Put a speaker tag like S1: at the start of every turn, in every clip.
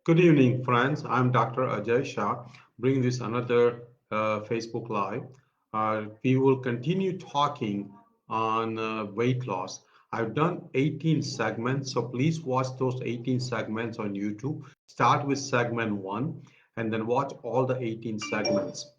S1: Good evening, friends. I'm Dr. Ajay Shah, bringing this another Facebook Live. We will continue talking on weight loss. I've done 18 segments, so please watch those 18 segments on YouTube. Start with segment one and then watch all the 18 segments.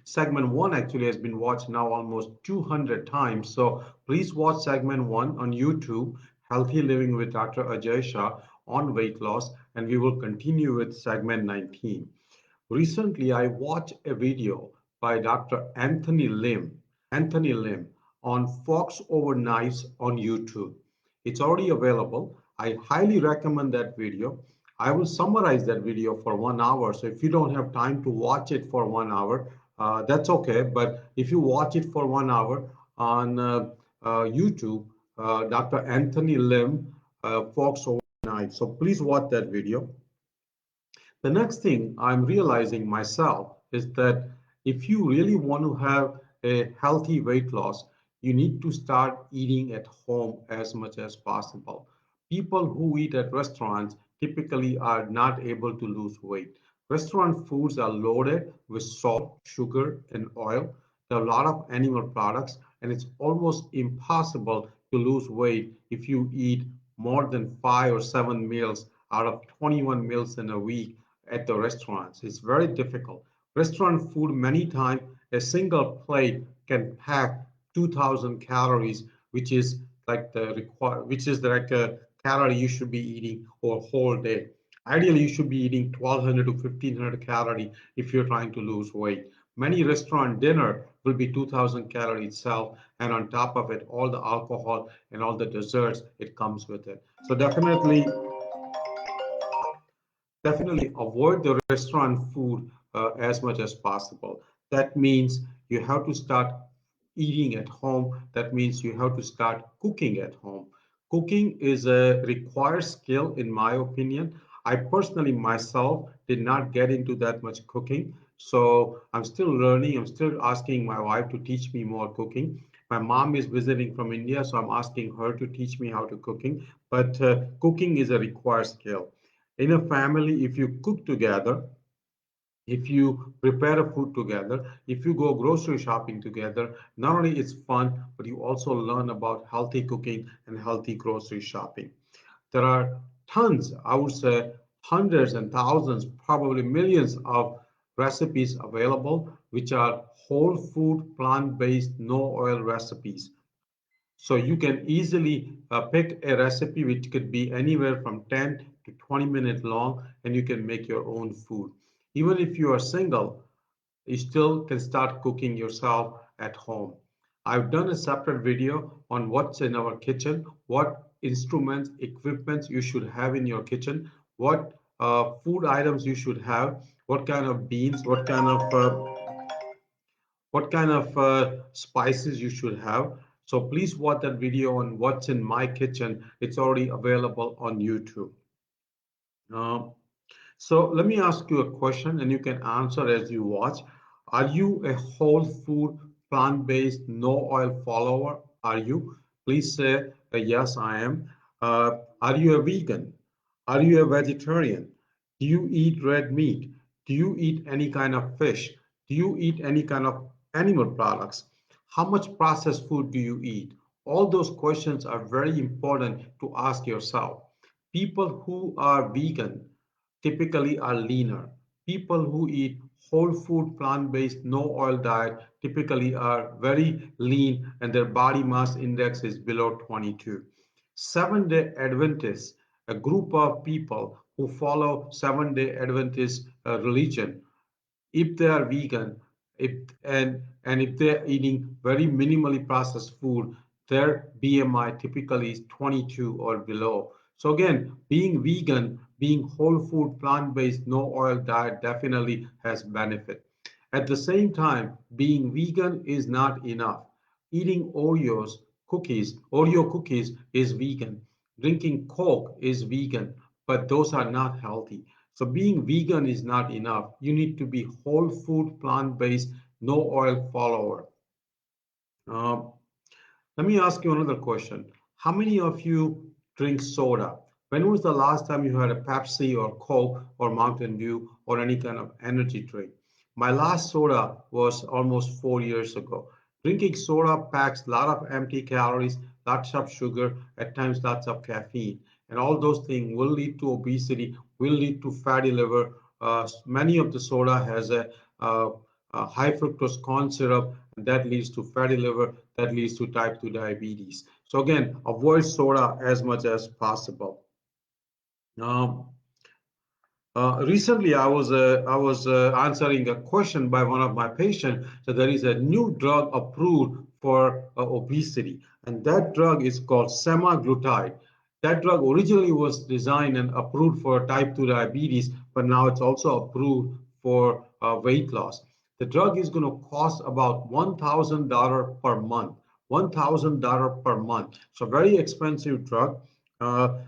S1: Segment one actually has been watched now almost 200 times, so please watch segment one on YouTube, Healthy Living with Dr. Ajay Shah on weight loss, and we will continue with segment 19. Recently, I watched a video by Dr. Anthony Lim on Fox Over Knives on YouTube. It's already available. I highly recommend that video. I will summarize that video for 1 hour. So if you don't have time to watch it for 1 hour, that's okay. But if you watch it for 1 hour on YouTube, Dr. Anthony Lim, Fox Over Knives. So please watch that video. The next thing I'm realizing myself is that if you really want to have a healthy weight loss, you need to start eating at home as much as possible. People who eat at restaurants typically are not able to lose weight. Restaurant foods are loaded with salt, sugar, and oil. There are a lot of animal products, and it's almost impossible to lose weight if you eat more than 5 or 7 meals out of 21 meals in a week at the restaurants. It's very difficult. Restaurant food, many times, a single plate can pack 2,000 calories, which is which is like a calorie you should be eating for a whole day. Ideally, you should be eating 1,200 to 1,500 calories if you're trying to lose weight. Many restaurant dinner will be 2,000 calories itself, and on top of it, all the alcohol and all the desserts it comes with it. So definitely avoid the restaurant food as much as possible. That means you have to start eating at home. That means you have to start cooking at home. Cooking is a required skill, in my opinion. I personally myself did not get into that much cooking. So I'm still learning. I'm still asking my wife to teach me more cooking. My mom is visiting from India, so I'm asking her to teach me how to cooking. But cooking is a required skill in a family. If you cook together, if you prepare a food together, if you go grocery shopping together, not only it's fun, but you also learn about healthy cooking and healthy grocery shopping. There are tons, I would say hundreds and thousands, probably millions of recipes available, which are whole food, plant-based, no oil recipes. So you can easily pick a recipe which could be anywhere from 10 to 20 minutes long, and you can make your own food. Even if you are single, you still can start cooking yourself at home. I've done a separate video on what's in our kitchen, what instruments, equipments you should have in your kitchen, what food items you should have, what kind of beans, what kind of spices you should have. So please watch that video on what's in my kitchen. It's already available on YouTube. Uh, so let me ask you a question and you can answer as you watch. Are you a whole food, plant-based, no oil follower? Are you? Please say yes, I am. Are you a vegan? Are you a vegetarian? Do you eat red meat? Do you eat any kind of fish? Do you eat any kind of animal products? How much processed food do you eat? All those questions are very important to ask yourself. People who are vegan typically are leaner. People who eat whole food, plant-based, no oil diet typically are very lean and their body mass index is below 22. Seven-day Adventists, a group of people who follow Seven-day Adventist religion, if they are vegan, if and if they're eating very minimally processed food, their BMI typically is 22 or below. So again, being vegan, being whole food, plant-based, no oil diet definitely has benefit. At the same time, being vegan is not enough. Eating Oreo cookies is vegan. Drinking Coke is vegan, but those are not healthy. So being vegan is not enough. You need to be whole food, plant-based, no oil follower. Uh, Let me ask you another question. How many of you drink soda? When was the last time you had a Pepsi or Coke or Mountain Dew or any kind of energy drink? My last soda was almost 4 years ago. Drinking soda packs a lot of empty calories, lots of sugar, at times lots of caffeine. And all those things will lead to obesity, will lead to fatty liver. Many of the soda has uh, a high fructose corn syrup, and that leads to fatty liver, that leads to type 2 diabetes. So again, avoid soda as much as possible. Um, Recently, I was answering a question by one of my patients that there is a new drug approved for obesity, and that drug is called semaglutide. That drug originally was designed and approved for type 2 diabetes, but now it's also approved for weight loss. The drug is going to cost about $1,000 per month. $1,000 per month. So very expensive drug. Uh,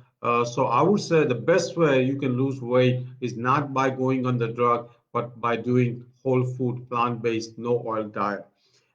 S1: so I would say the best way you can lose weight is not by going on the drug, but by doing whole food, plant-based, no oil diet.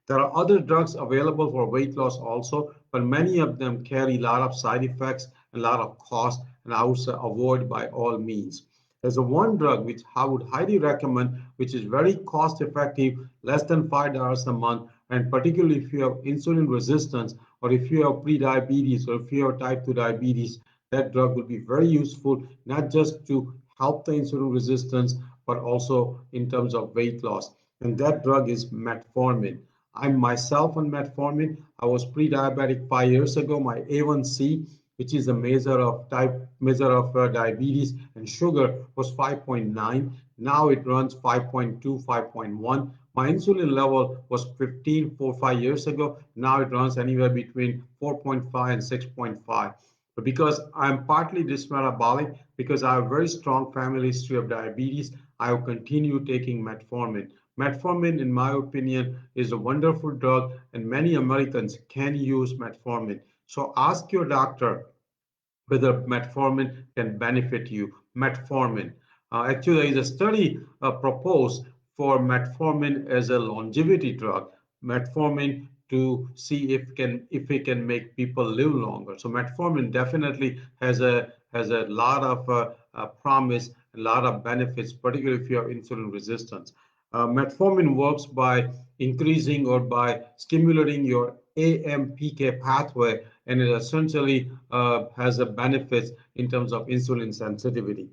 S1: There are other drugs available for weight loss also, but many of them carry a lot of side effects and a lot of cost, and I would say avoid by all means. There's a one drug which I would highly recommend, which is very cost effective, less than $5 a month, and particularly if you have insulin resistance or if you have pre-diabetes or if you have type 2 diabetes, that drug will be very useful, not just to help the insulin resistance, but also in terms of weight loss. And that drug is metformin. I'm myself on metformin. I was pre-diabetic 5 years ago. My A1C, which is a measure of diabetes and sugar, was 5.9. Now it runs 5.2, 5.1. My insulin level was 15 4 5 years ago. Now it runs anywhere between 4.5 and 6.5. But because I'm partly dysmetabolic, because I have a very strong family history of diabetes, I will continue taking metformin. Metformin, in my opinion, is a wonderful drug, and many Americans can use metformin. So ask your doctor whether metformin can benefit you. Metformin. Actually, there is a study proposed for metformin as a longevity drug. Metformin to see if it can make people live longer. So metformin definitely has a lot of promise, a lot of benefits, particularly if you have insulin resistance. Metformin works by increasing or by stimulating your AMPK pathway, and it essentially has a benefits in terms of insulin sensitivity.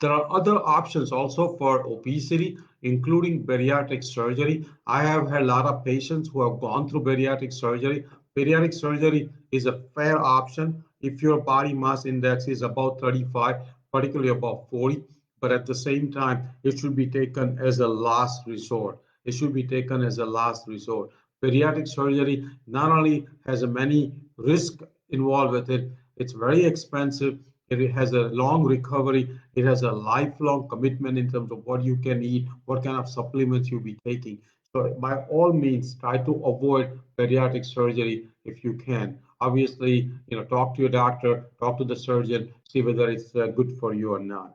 S1: There are other options also for obesity, including bariatric surgery. I have had a lot of patients who have gone through bariatric surgery. Bariatric surgery is a fair option if your body mass index is about 35, particularly about 40. But at the same time, it should be taken as a last resort. It should be taken as a last resort. Bariatric surgery not only has a many risks involved with it, it's very expensive. It has a long recovery. It has a lifelong commitment in terms of what you can eat, what kind of supplements you'll be taking. So by all means, try to avoid bariatric surgery if you can. Obviously, talk to your doctor, talk to the surgeon, see whether it's good for you or not.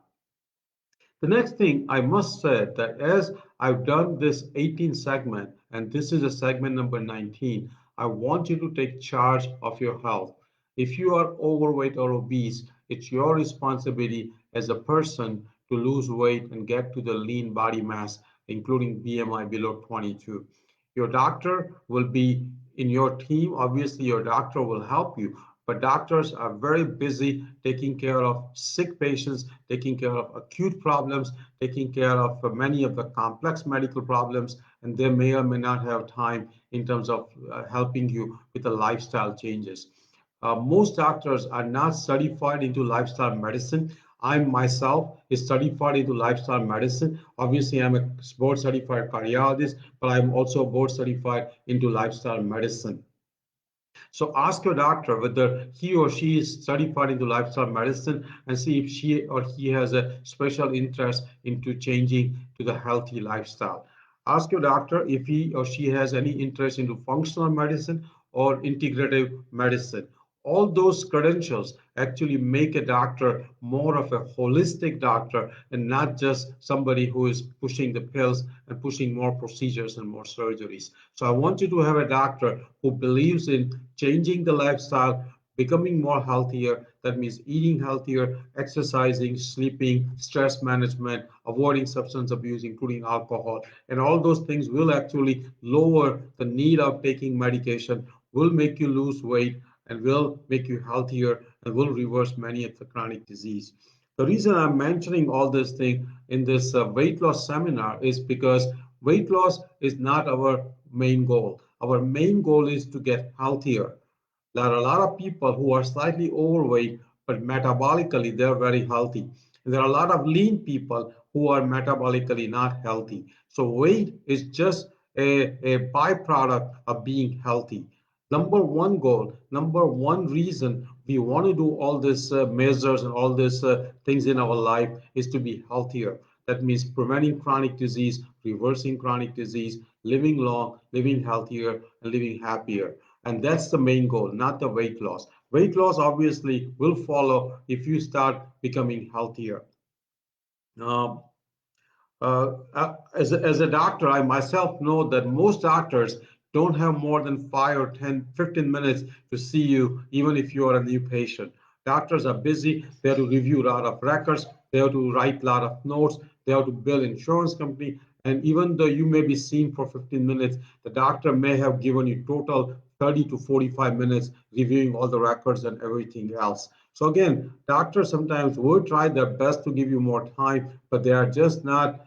S1: The next thing I must say that as I've done this 18 segment, and this is a segment number 19, I want you to take charge of your health. If you are overweight or obese, it's your responsibility as a person to lose weight and get to the lean body mass, including BMI below 22. Your doctor will be in your team. Obviously, your doctor will help you, but doctors are very busy taking care of sick patients, taking care of acute problems, taking care of many of the complex medical problems, and they may or may not have time in terms of helping you with the lifestyle changes. Most doctors are not certified into lifestyle medicine. I myself is certified into lifestyle medicine. Obviously, I'm a board certified cardiologist, but I'm also board certified into lifestyle medicine. So ask your doctor whether he or she is certified into lifestyle medicine and see if she or he has a special interest into changing to the healthy lifestyle. Ask your doctor if he or she has any interest into functional medicine or integrative medicine, All those credentials actually make a doctor more of a holistic doctor and not just somebody who is pushing the pills and pushing more procedures and more surgeries. So I want you to have a doctor who believes in changing the lifestyle, becoming more healthier. That means eating healthier, exercising, sleeping, stress management, avoiding substance abuse, including alcohol. And all those things will actually lower the need of taking medication, will make you lose weight, and will make you healthier and will reverse many of the chronic disease. The reason I'm mentioning all this thing in this weight loss seminar is because weight loss is not our main goal. Our main goal is to get healthier. There are a lot of people who are slightly overweight, but metabolically they're very healthy. And there are a lot of lean people who are metabolically not healthy. So weight is just a byproduct of being healthy. Number one goal, number one reason we want to do all these measures and all these things in our life is to be healthier. That means preventing chronic disease, reversing chronic disease, living long, living healthier, and living happier. And that's the main goal, not the weight loss. Weight loss obviously will follow if you start becoming healthier. Um, as a doctor, I myself know that most doctors don't have more than 5 or 10, 15 minutes to see you, even if you are a new patient. Doctors are busy. They have to review a lot of records. They have to write a lot of notes. They have to bill insurance company. And even though you may be seen for 15 minutes, the doctor may have given you total 30 to 45 minutes reviewing all the records and everything else. So again, doctors sometimes will try their best to give you more time, but they are just not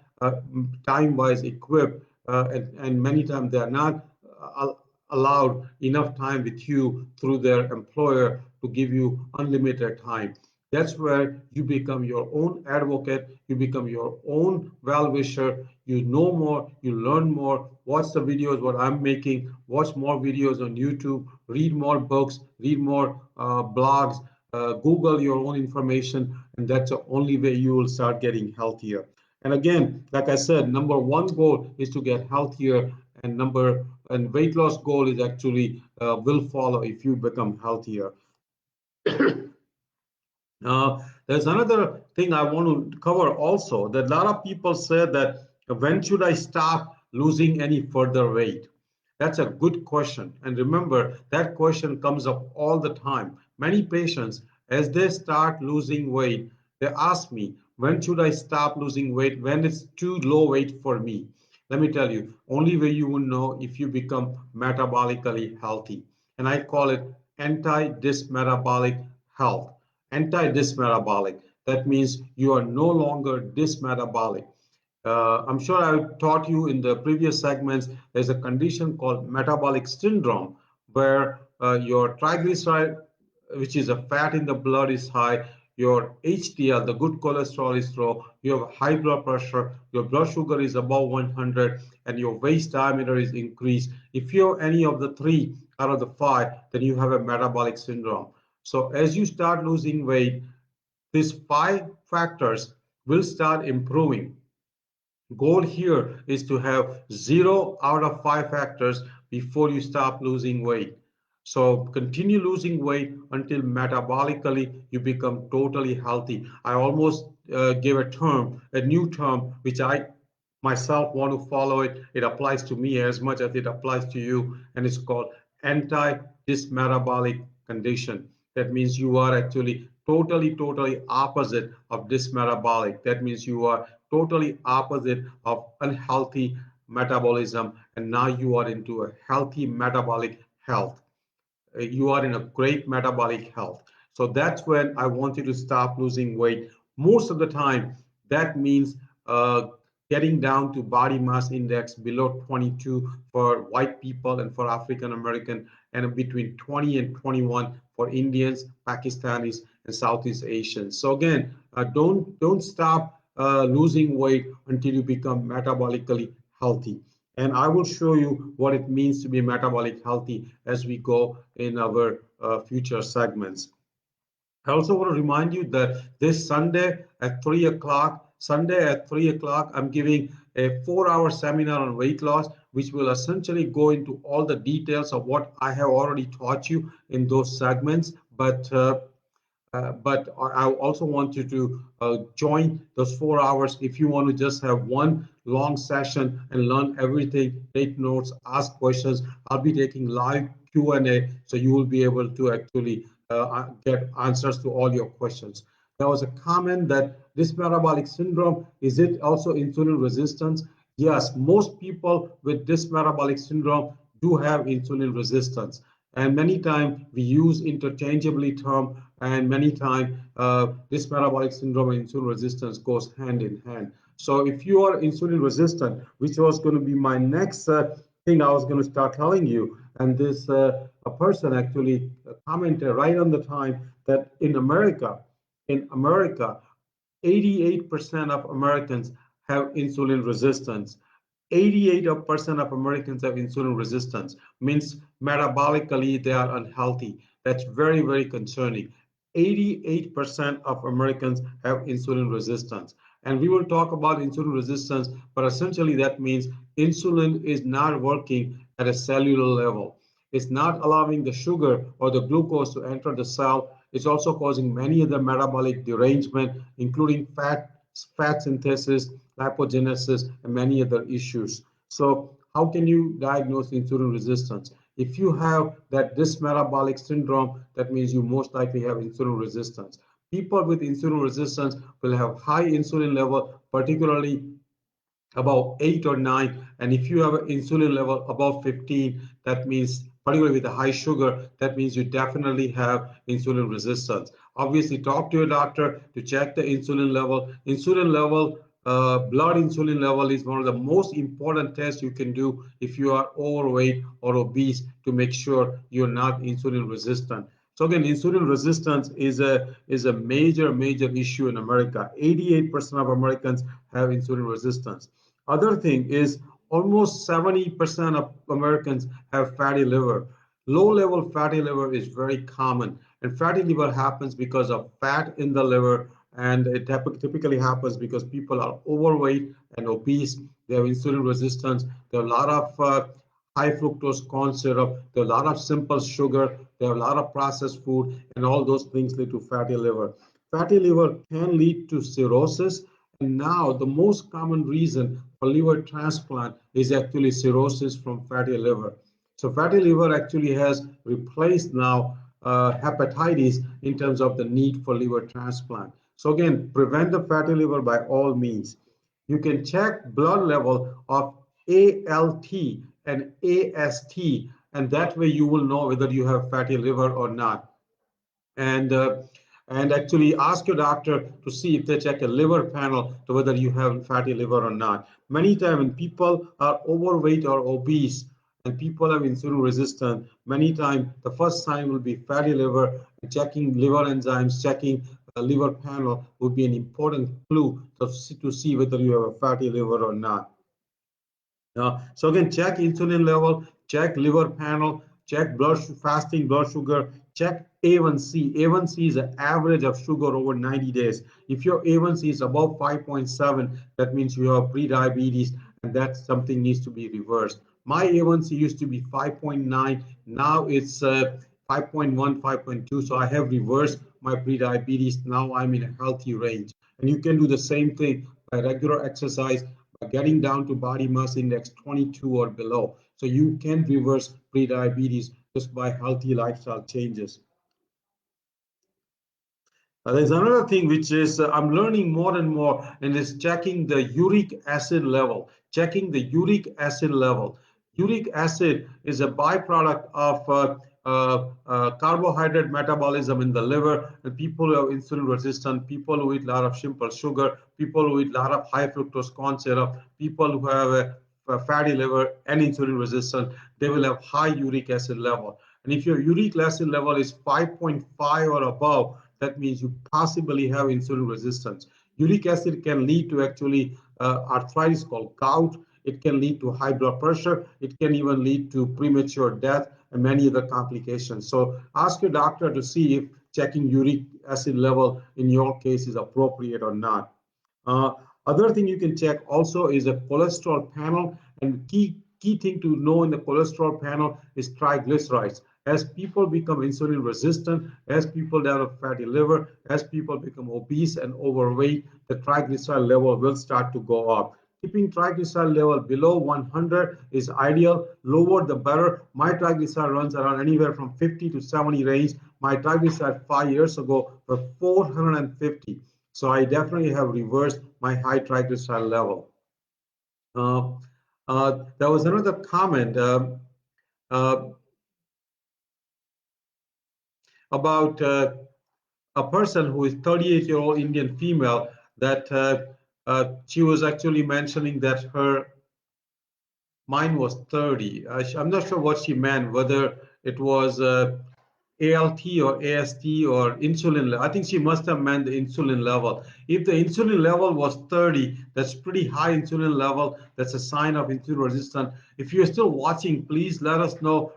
S1: time-wise equipped, and many times they are not uh, allowed enough time with you through their employer to give you unlimited time. That's where you become your own advocate, you become your own well-wisher, you know more, you learn more, watch the videos what I'm making, watch more videos on YouTube, read more books, read more blogs, Google your own information, and that's the only way you will start getting healthier. And again, like I said, number one goal is to get healthier, and weight loss goal is actually will follow if you become healthier. There's another thing I want to cover also, that a lot of people say that when should I stop losing any further weight? That's a good question. And remember, that question comes up all the time. Many patients, as they start losing weight, they ask me, when should I stop losing weight? When it's too low weight for me? Let me tell you, only way you will know if you become metabolically healthy. And I call it anti-dysmetabolic health. Anti-dysmetabolic. That means you are no longer dysmetabolic. I'm sure I taught you in the previous segments, there's a condition called metabolic syndrome where your triglyceride, which is a fat in the blood, is high, your HDL, the good cholesterol, is low, you have high blood pressure, your blood sugar is above 100, and your waist diameter is increased. If you have any of the three out of the five, then you have a metabolic syndrome. So as you start losing weight, these five factors will start improving. Goal here is to have 0 out of 5 factors before you stop losing weight. So continue losing weight until metabolically you become totally healthy. I almost gave a new term, which I myself want to follow it. It applies to me as much as it applies to you, and it's called anti-dysmetabolic condition. That means you are actually totally opposite of dysmetabolic. That means you are totally opposite of unhealthy metabolism, and now you are into a healthy metabolic health. You are in a great metabolic health. So that's when I want you to stop losing weight. Most of the time, that means uh, getting down to body mass index below 22 for white people and for African American, and between 20 and 21 for Indians, Pakistanis, and Southeast Asians. So again, don't stop losing weight until you become metabolically healthy. And I will show you what it means to be metabolic healthy as we go in our future segments. I also want to remind you that this Sunday at 3 o'clock, I'm giving a 4-hour seminar on weight loss, which will essentially go into all the details of what I have already taught you in those segments, but I also want you to join those 4 hours. If you want to just have one long session and learn everything, take notes, ask questions, I'll be taking live Q&A, so you will be able to actually get answers to all your questions. There was a comment that this metabolic syndrome, is it also insulin resistance? Yes, most people with this metabolic syndrome do have insulin resistance. And many times we use interchangeably term, and many times this metabolic syndrome and insulin resistance goes hand in hand. So if you are insulin resistant, which was going to be my next thing I was going to start telling you, and this a person actually commented right on the time that in America, 88% of Americans have insulin resistance. 88% of Americans have insulin resistance, means metabolically they are unhealthy. That's very, very concerning. 88% of Americans have insulin resistance. And we will talk about insulin resistance, but essentially that means insulin is not working at a cellular level. It's not allowing the sugar or the glucose to enter the cell. It's also causing many other metabolic derangement, including fat synthesis, lipogenesis, and many other issues. So how can you diagnose insulin resistance? If you have this metabolic syndrome, that means you most likely have insulin resistance. People with insulin resistance will have high insulin level, particularly about 8 or 9, and if you have an insulin level above 15, that means particularly with a high sugar, that means you definitely have insulin resistance. Obviously talk to your doctor to check the insulin level. Blood insulin level is one of the most important tests you can do if you are overweight or obese, to make sure you're not insulin resistant. So again, insulin resistance is a major issue in America. 88% of Americans have insulin resistance. Other thing is almost 70% of Americans have fatty liver. Low level fatty liver is very common, and fatty liver happens because of fat in the liver, and it typically happens because people are overweight and obese. They have insulin resistance. There are a lot of high fructose corn syrup. There are a lot of simple sugar. There are a lot of processed food, and all those things lead to fatty liver. Fatty liver can lead to cirrhosis, and now the most common reason for liver transplant is actually cirrhosis from fatty liver. So fatty liver actually has replaced now hepatitis in terms of the need for liver transplant. So again, prevent the fatty liver by all means. You can check blood level of ALT and AST, and that way you will know whether you have fatty liver or not. and uh, and actually ask your doctor to see if they check a liver panel to whether you have fatty liver or not. Many times when people are overweight or obese and people have insulin resistant, many times the first sign will be fatty liver, and checking liver enzymes, checking a liver panel would be an important clue to see whether you have a fatty liver or not. So again, check insulin level, check liver panel, check fasting blood sugar, check A1C. A1C is an average of sugar over 90 days. If your A1C is above 5.7, that means you have pre-diabetes, and that something needs to be reversed. My A1C used to be 5.9, now it's 5.1, 5.2. So I have reversed my pre-diabetes. Now I'm in a healthy range. And you can do the same thing by regular exercise, getting down to body mass index 22 or below. So you can reverse prediabetes just by healthy lifestyle changes. There's another thing which is I'm learning more and more, and is checking the uric acid level. Checking the uric acid level. Uric acid is a byproduct of carbohydrate metabolism in the liver, and people who have insulin resistant, people who eat a lot of simple sugar, people who eat a lot of high fructose corn syrup, people who have a fatty liver and insulin resistant, they will have high uric acid level. And if your uric acid level is 5.5 or above, that means you possibly have insulin resistance. Uric acid can lead to actually arthritis called gout. It can lead to high blood pressure. It can even lead to premature death and many other complications. So ask your doctor to see if checking uric acid level in your case is appropriate or not. Uh, Other thing you can check also is a cholesterol panel, and key thing to know in the cholesterol panel is triglycerides. As people become insulin resistant, as people develop fatty liver, as people become obese and overweight, the triglyceride level will start to go up. Keeping triglyceride level below 100 is ideal. Lower the better. My triglyceride runs around anywhere from 50 to 70 range. My triglyceride 5 years ago were 450. So I definitely have reversed my high triglyceride level. Uh, there was another comment uh, about a person who is 38-year-old Indian female that she was actually mentioning that her mine was 30. I'm not sure what she meant, whether it was ALT or AST or insulin. I think she must have meant the insulin level. If the insulin level was 30, that's pretty high insulin level. That's a sign of insulin resistance. If you're still watching, please let us know.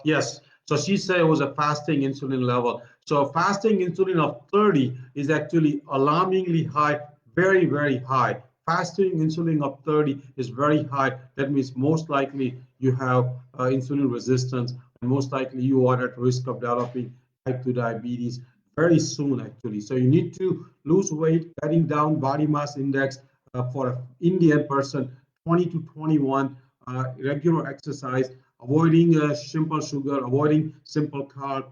S1: Yes. So she said it was a fasting insulin level. So fasting insulin of 30 is actually alarmingly high, very, very high. Fasting insulin of 30 is very high. That means most likely you have insulin resistance, and most likely you are at risk of developing type 2 diabetes very soon, actually. So you need to lose weight, cutting down body mass index for an Indian person, 20 to 21, regular exercise, avoiding simple sugar, avoiding simple carb,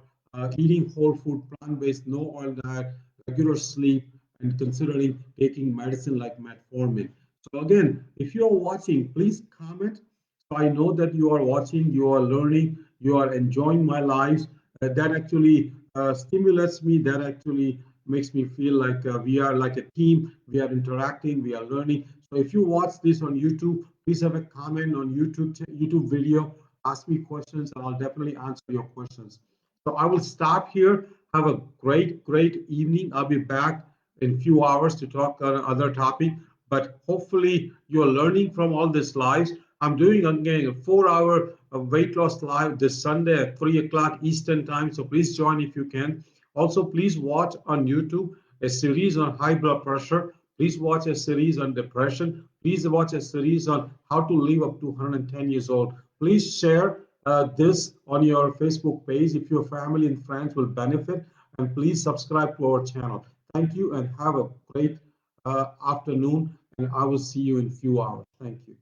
S1: eating whole food, plant-based, no oil diet, regular sleep, and considering taking medicine like metformin. So again, if you are watching, please comment. So I know that you are watching, you are learning, you are enjoying my lives. That actually stimulates me. That actually makes me feel like we are like a team. We are interacting. We are learning. So if you watch this on YouTube, please have a comment on YouTube video. Ask me questions, and I'll definitely answer your questions. So I will stop here. Have a great evening. I'll be back in a few hours to talk on other topic. But hopefully you're learning from all these lives. I'm doing again a 4 hour weight loss live this Sunday at 3 o'clock Eastern time. So please join if you can. Also, please watch on YouTube a series on high blood pressure. Please watch a series on depression. Please watch a series on how to live up to 110 years old. Please share this on your Facebook page if your family and friends will benefit. And please subscribe to our channel. Thank you and have a great afternoon. And I will see you in a few hours. Thank you.